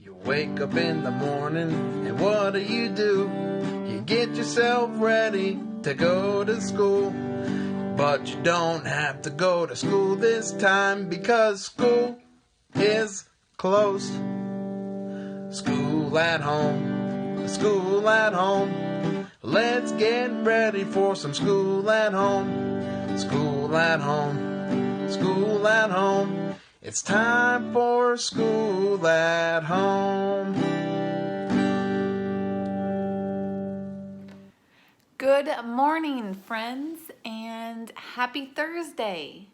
You wake up in the morning and what do? You get yourself ready to go to school. But you don't have to go to school this time because school is closed. School at home, school at home. Let's get ready for some school at home. School at home, school at home. It's time for school at home. Good morning, friends, and happy Thursday.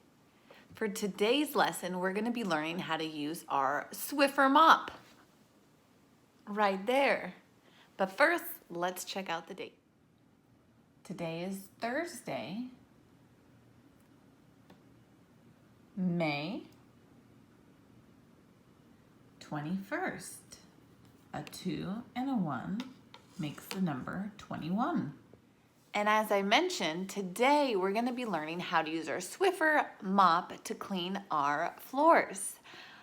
For today's lesson, we're going to be learning how to use our Swiffer mop. Right there. But first, let's check out the date. Today is Thursday, May 21st. A 2 and a 1 makes the number 21. And as I mentioned, today we're going to be learning how to use our Swiffer mop to clean our floors.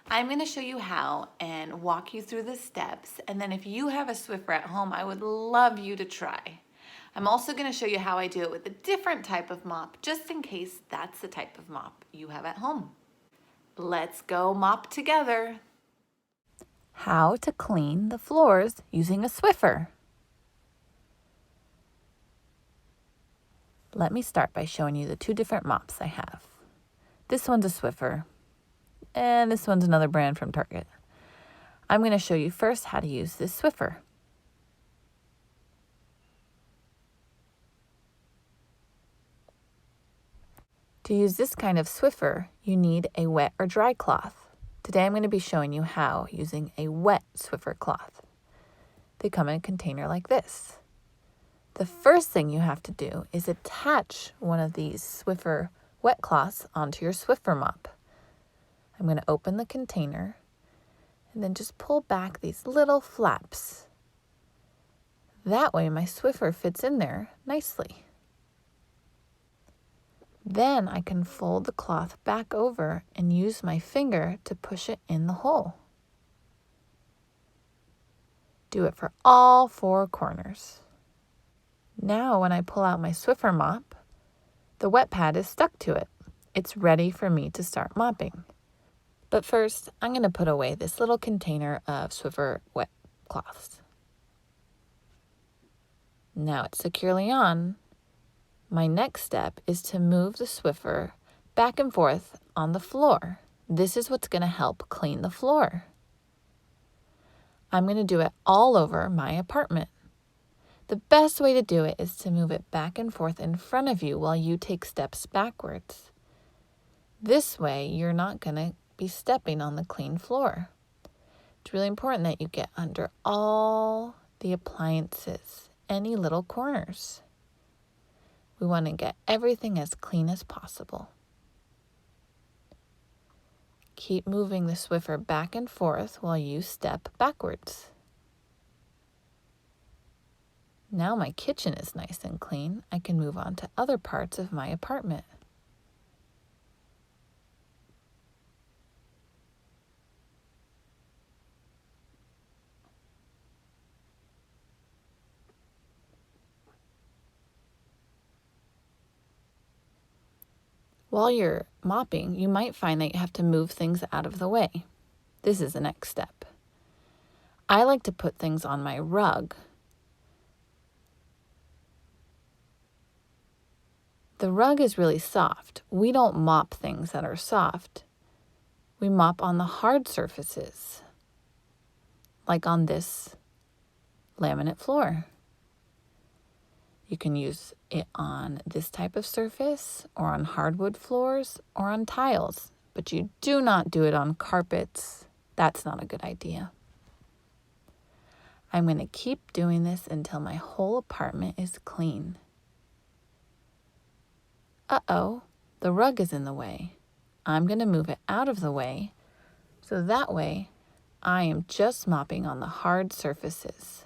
I'm going to show you how and walk you through the steps. And then if you have a Swiffer at home, I would love you to try. I'm also going to show you how I do it with a different type of mop, just in case that's the type of mop you have at home. Let's go mop together. How to clean the floors using a Swiffer. Let me start by showing you the two different mops I have. This one's a Swiffer, and this one's another brand from Target. I'm going to show you first how to use this Swiffer. To use this kind of Swiffer, you need a wet or dry cloth. Today I'm going to be showing you how using a wet Swiffer cloth. They come in a container like this. The first thing you have to do is attach one of these Swiffer wet cloths onto your Swiffer mop. I'm going to open the container and then just pull back these little flaps. That way my Swiffer fits in there nicely. Then I can fold the cloth back over and use my finger to push it in the hole. Do it for all four corners. Now when I pull out my Swiffer mop, the wet pad is stuck to it. It's ready for me to start mopping. But first, I'm going to put away this little container of Swiffer wet cloths. Now it's securely on. My next step is to move the Swiffer back and forth on the floor. This is what's going to help clean the floor. I'm going to do it all over my apartment. The best way to do it is to move it back and forth in front of you while you take steps backwards. This way, you're not going to be stepping on the clean floor. It's really important that you get under all the appliances, any little corners. We want to get everything as clean as possible. Keep moving the Swiffer back and forth while you step backwards. Now my kitchen is nice and clean. I can move on to other parts of my apartment. While you're mopping, you might find that you have to move things out of the way. This is the next step. I like to put things on my rug. The rug is really soft. We don't mop things that are soft. We mop on the hard surfaces, like on this laminate floor. You can use it on this type of surface, or on hardwood floors, or on tiles, but you do not do it on carpets. That's not a good idea. I'm going to keep doing this until my whole apartment is clean. Uh-oh, the rug is in the way. I'm going to move it out of the way, so that way I am just mopping on the hard surfaces.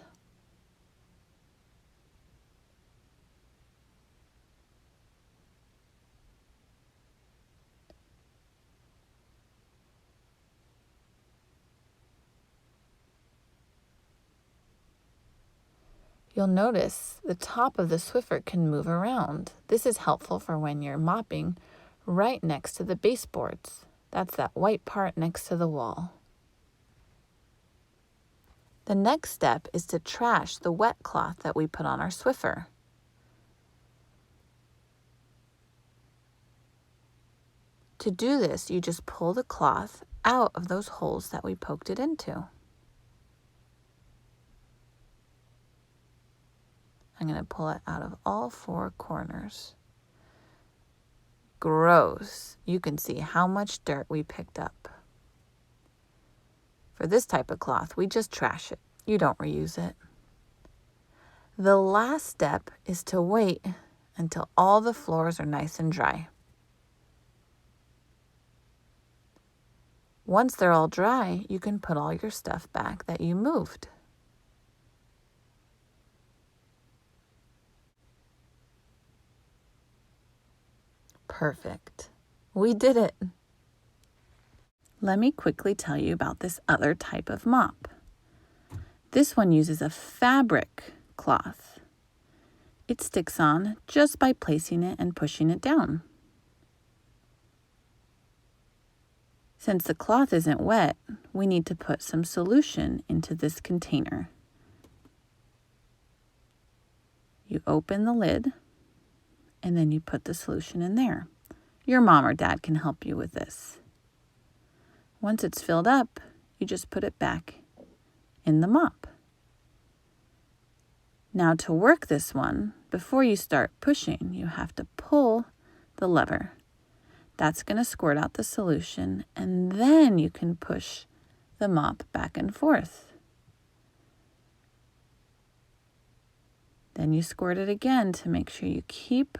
You'll notice the top of the Swiffer can move around. This is helpful for when you're mopping right next to the baseboards. That's that white part next to the wall. The next step is to trash the wet cloth that we put on our Swiffer. To do this, you just pull the cloth out of those holes that we poked it into. I'm going to pull it out of all 4 corners. Gross. You can see how much dirt we picked up. For this type of cloth, we just trash it. You don't reuse it. The last step is to wait until all the floors are nice and dry. Once they're all dry, you can put all your stuff back that you moved. Perfect. We did it. Let me quickly tell you about this other type of mop. This one uses a fabric cloth. It sticks on just by placing it and pushing it down. Since the cloth isn't wet, we need to put some solution into this container. You open the lid, and then you put the solution in there. Your mom or dad can help you with this. Once it's filled up, you just put it back in the mop. Now to work this one, before you start pushing, you have to pull the lever. That's going to squirt out the solution, and then you can push the mop back and forth. Then you squirt it again to make sure you keep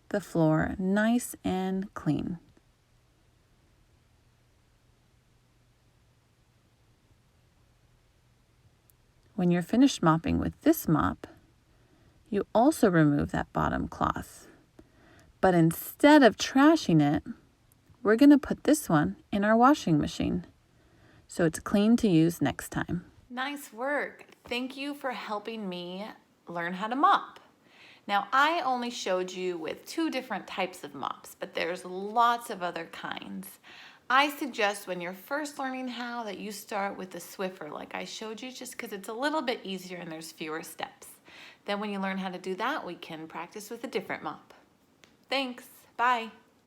the floor nice and clean. When you're finished mopping with this mop, you also remove that bottom cloth. But instead of trashing it, we're going to put this one in our washing machine so it's clean to use next time. Nice work. Thank you for helping me learn how to mop. Now, I only showed you with 2 different types of mops, but there's lots of other kinds. I suggest when you're first learning how that you start with the Swiffer like I showed you, just because it's a little bit easier and there's fewer steps. Then when you learn how to do that, we can practice with a different mop. Thanks. Bye.